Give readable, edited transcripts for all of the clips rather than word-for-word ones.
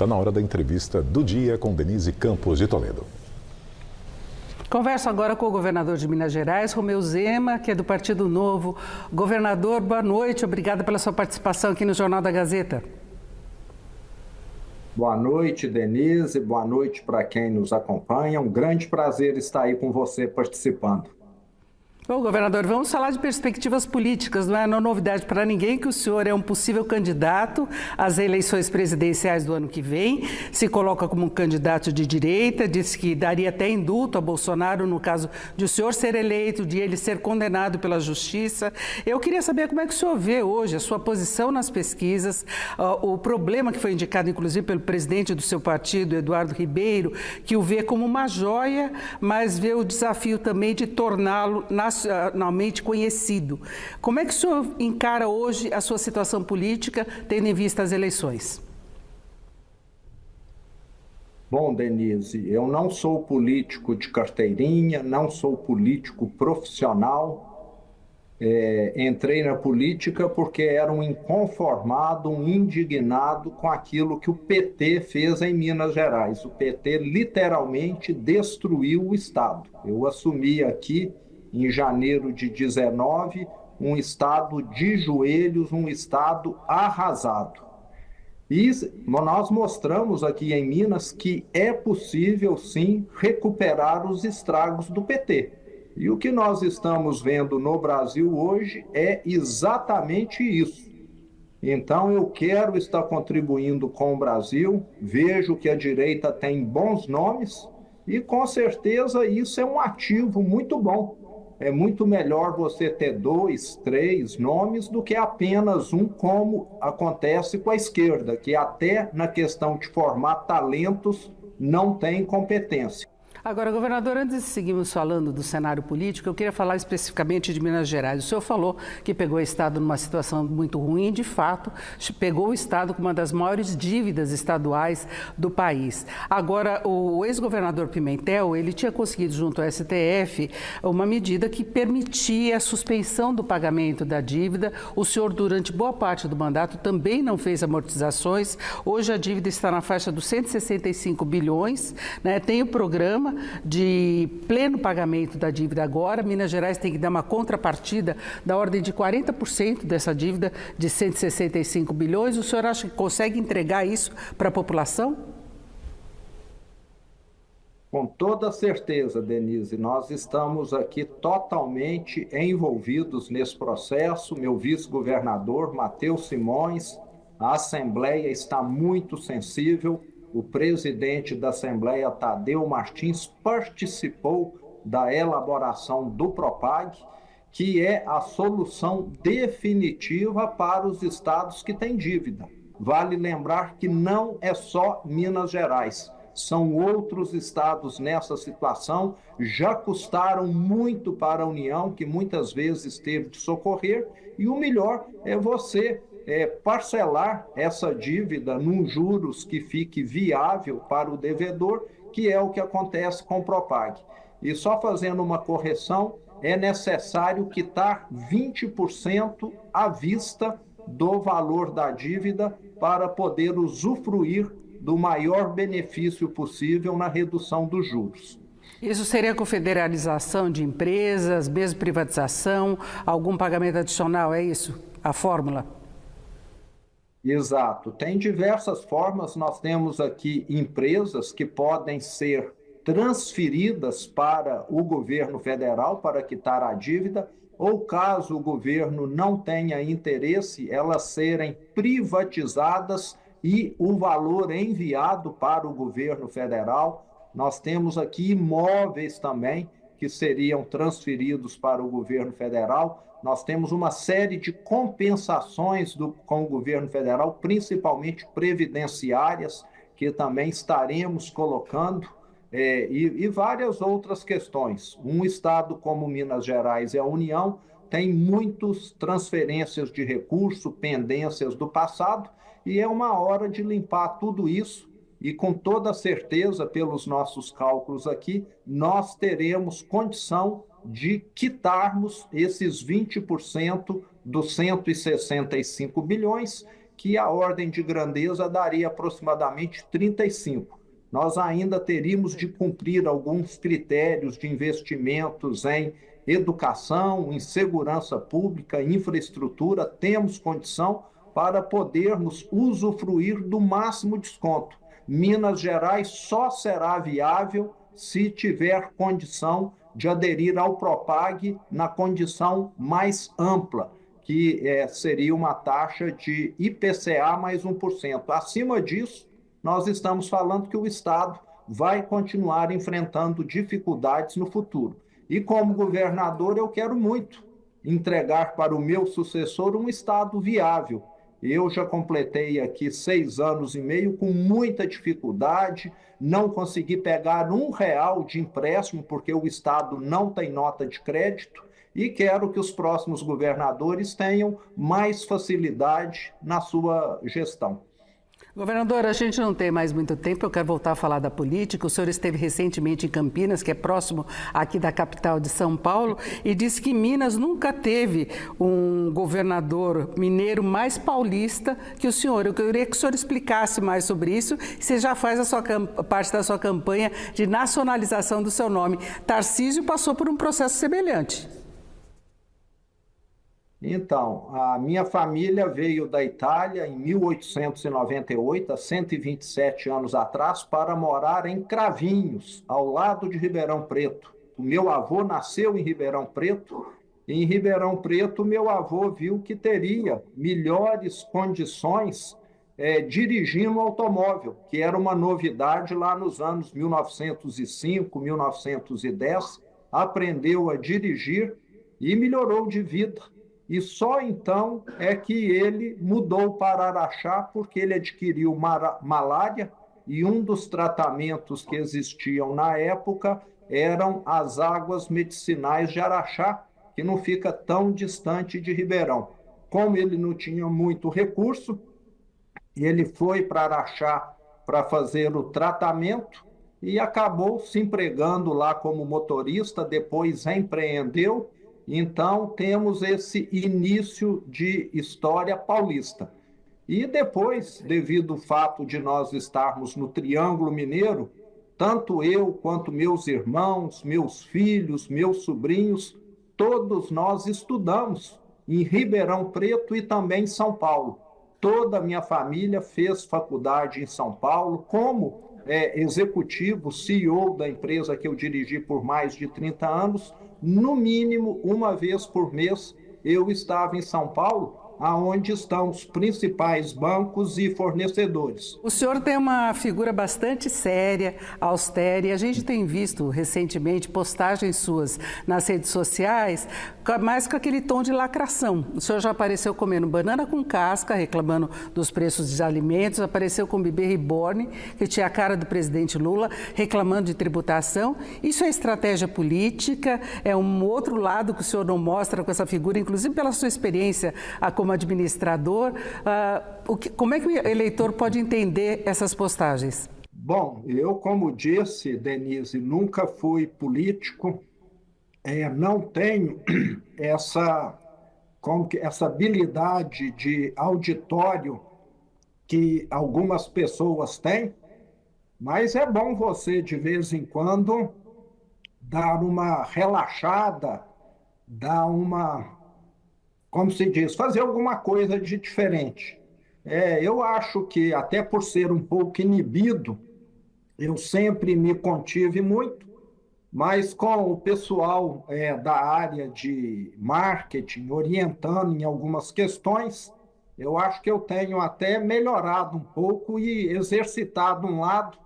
Está na hora da entrevista do dia com Denise Campos de Toledo. Converso agora com o governador de Minas Gerais, Romeu Zema, que é do Partido Novo. Governador, boa noite. Obrigada pela sua participação aqui no Jornal da Gazeta. Boa noite, Denise. Boa noite para quem nos acompanha. Um grande prazer estar aí com você participando. Bom, governador, vamos falar de perspectivas políticas. Não é novidade para ninguém que o senhor é um possível candidato às eleições presidenciais do ano que vem. Se coloca como um candidato de direita, disse que daria até indulto a Bolsonaro no caso de o senhor ser eleito, de ele ser condenado pela justiça. Eu queria saber como é que o senhor vê hoje a sua posição nas pesquisas, o problema que foi indicado, inclusive, pelo presidente do seu partido, Eduardo Ribeiro, que o vê como uma joia, mas vê o desafio também de torná-lo nacionalmente conhecido. Como é que o senhor encara hoje a sua situação política, tendo em vista as eleições? Bom, Denise, eu não sou político de carteirinha, não sou político profissional. Entrei na política porque era um inconformado, um indignado com aquilo que o PT fez em Minas Gerais. O PT literalmente destruiu o Estado. Eu assumi aqui em janeiro de 19, um estado de joelhos, um estado arrasado. E nós mostramos aqui em Minas que é possível, sim, recuperar os estragos do PT. E o que nós estamos vendo no Brasil hoje é exatamente isso. Então, eu quero estar contribuindo com o Brasil, vejo que a direita tem bons nomes e, com certeza, isso é um ativo muito bom. É muito melhor você ter 2, 3 nomes do que apenas um, como acontece com a esquerda, que até na questão de formar talentos não tem competência. Agora, governador, antes de seguirmos falando do cenário político, eu queria falar especificamente de Minas Gerais. O senhor falou que pegou o Estado numa situação muito ruim, de fato, pegou o Estado com uma das maiores dívidas estaduais do país. Agora, o ex-governador Pimentel, ele tinha conseguido junto ao STF uma medida que permitia a suspensão do pagamento da dívida. O senhor, durante boa parte do mandato, também não fez amortizações. Hoje a dívida está na faixa dos 165 bilhões, né? Tem o programa de pleno pagamento da dívida agora. Minas Gerais tem que dar uma contrapartida da ordem de 40% dessa dívida de 165 bilhões. O senhor acha que consegue entregar isso para a população? Com toda certeza, Denise, nós estamos aqui totalmente envolvidos nesse processo. Meu vice-governador, Matheus Simões, a Assembleia está muito sensível. O presidente da Assembleia, Tadeu Martins, participou da elaboração do PROPAG, que é a solução definitiva para os estados que têm dívida. Vale lembrar que não é só Minas Gerais, são outros estados nessa situação, já custaram muito para a União, que muitas vezes teve de socorrer, e o melhor é você parcelar essa dívida num juros que fique viável para o devedor, que é o que acontece com o Propag. E só fazendo uma correção, é necessário quitar 20% à vista do valor da dívida para poder usufruir do maior benefício possível na redução dos juros. Isso seria com federalização de empresas, mesmo privatização, algum pagamento adicional, é isso? A fórmula? Exato. Tem diversas formas. Nós temos aqui empresas que podem ser transferidas para o governo federal para quitar a dívida, ou caso o governo não tenha interesse, elas serem privatizadas e o valor enviado para o governo federal. Nós temos aqui imóveis também que seriam transferidos para o governo federal. Nós temos uma série de compensações com o governo federal, principalmente previdenciárias, que também estaremos colocando, e várias outras questões. Um estado como Minas Gerais e a União tem muitas transferências de recurso, pendências do passado, e é uma hora de limpar tudo isso. E com toda certeza, pelos nossos cálculos aqui, nós teremos condição de quitarmos esses 20% dos 165 bilhões que a ordem de grandeza daria aproximadamente 35. Nós ainda teríamos de cumprir alguns critérios de investimentos em educação, em segurança pública, infraestrutura. Temos condição para podermos usufruir do máximo desconto. Minas Gerais só será viável se tiver condição de aderir ao Propag na condição mais ampla, que seria uma taxa de IPCA mais 1%. Acima disso, nós estamos falando que o Estado vai continuar enfrentando dificuldades no futuro. E como governador, eu quero muito entregar para o meu sucessor um Estado viável. Eu já completei aqui 6 anos e meio com muita dificuldade, não consegui pegar R$1 de empréstimo, porque o Estado não tem nota de crédito, e quero que os próximos governadores tenham mais facilidade na sua gestão. Governador, a gente não tem mais muito tempo, eu quero voltar a falar da política. O senhor esteve recentemente em Campinas, que é próximo aqui da capital de São Paulo, e disse que Minas nunca teve um governador mineiro mais paulista que o senhor. Eu queria que o senhor explicasse mais sobre isso. Você já faz parte da sua campanha de nacionalização do seu nome. Tarcísio passou por um processo semelhante. Então, a minha família veio da Itália em 1898, há 127 anos atrás, para morar em Cravinhos, ao lado de Ribeirão Preto. O meu avô nasceu em Ribeirão Preto. Em Ribeirão Preto, meu avô viu que teria melhores condições dirigindo um automóvel, que era uma novidade lá nos anos 1905, 1910. Aprendeu a dirigir e melhorou de vida. E só então é que ele mudou para Araxá, porque ele adquiriu malária, e um dos tratamentos que existiam na época eram as águas medicinais de Araxá, que não fica tão distante de Ribeirão. Como ele não tinha muito recurso, ele foi para Araxá para fazer o tratamento e acabou se empregando lá como motorista, depois empreendeu. Então, temos esse início de história paulista. E depois, devido ao fato de nós estarmos no Triângulo Mineiro, tanto eu quanto meus irmãos, meus filhos, meus sobrinhos, todos nós estudamos em Ribeirão Preto e também em São Paulo. Toda a minha família fez faculdade em São Paulo, como executivo, CEO da empresa que eu dirigi por mais de 30 anos. No mínimo, uma vez por mês, eu estava em São Paulo, aonde estão os principais bancos e fornecedores. O senhor tem uma figura bastante séria, austera, e a gente tem visto recentemente postagens suas nas redes sociais, mais com aquele tom de lacração. O senhor já apareceu comendo banana com casca, reclamando dos preços dos alimentos, apareceu com bebê reborn, que tinha a cara do presidente Lula, reclamando de tributação. Isso é estratégia política, é um outro lado que o senhor não mostra com essa figura, inclusive pela sua experiência como administrador. Como é que o eleitor pode entender essas postagens? Bom, eu, como disse, Denise, nunca fui político, não tenho essa habilidade de auditório que algumas pessoas têm, mas é bom você, de vez em quando, dar uma relaxada, dar uma, como se diz, fazer alguma coisa de diferente. Eu acho que, até por ser um pouco inibido, eu sempre me contive muito, mas com o pessoal da área de marketing orientando em algumas questões, eu acho que eu tenho até melhorado um pouco e exercitado um lado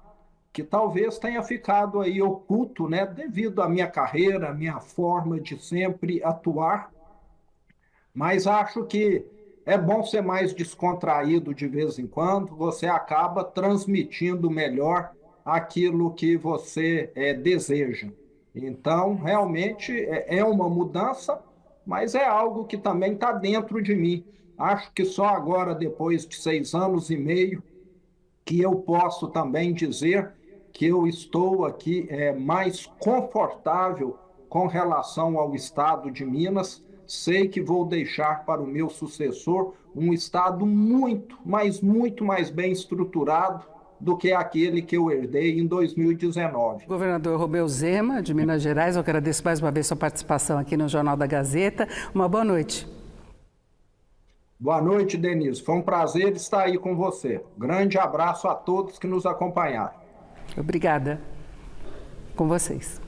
que talvez tenha ficado aí oculto, né, devido à minha carreira, à minha forma de sempre atuar. Mas acho que é bom ser mais descontraído de vez em quando, você acaba transmitindo melhor aquilo que você deseja. Então, realmente é uma mudança, mas é algo que também está dentro de mim. Acho que só agora, depois de 6 anos e meio, que eu posso também dizer que eu estou aqui mais confortável com relação ao estado de Minas. Sei que vou deixar para o meu sucessor um Estado muito, mas muito mais bem estruturado do que aquele que eu herdei em 2019. Governador Romeu Zema, de Minas Gerais, eu agradeço mais uma vez sua participação aqui no Jornal da Gazeta. Uma boa noite. Boa noite, Denise. Foi um prazer estar aí com você. Grande abraço a todos que nos acompanharam. Obrigada. Com vocês.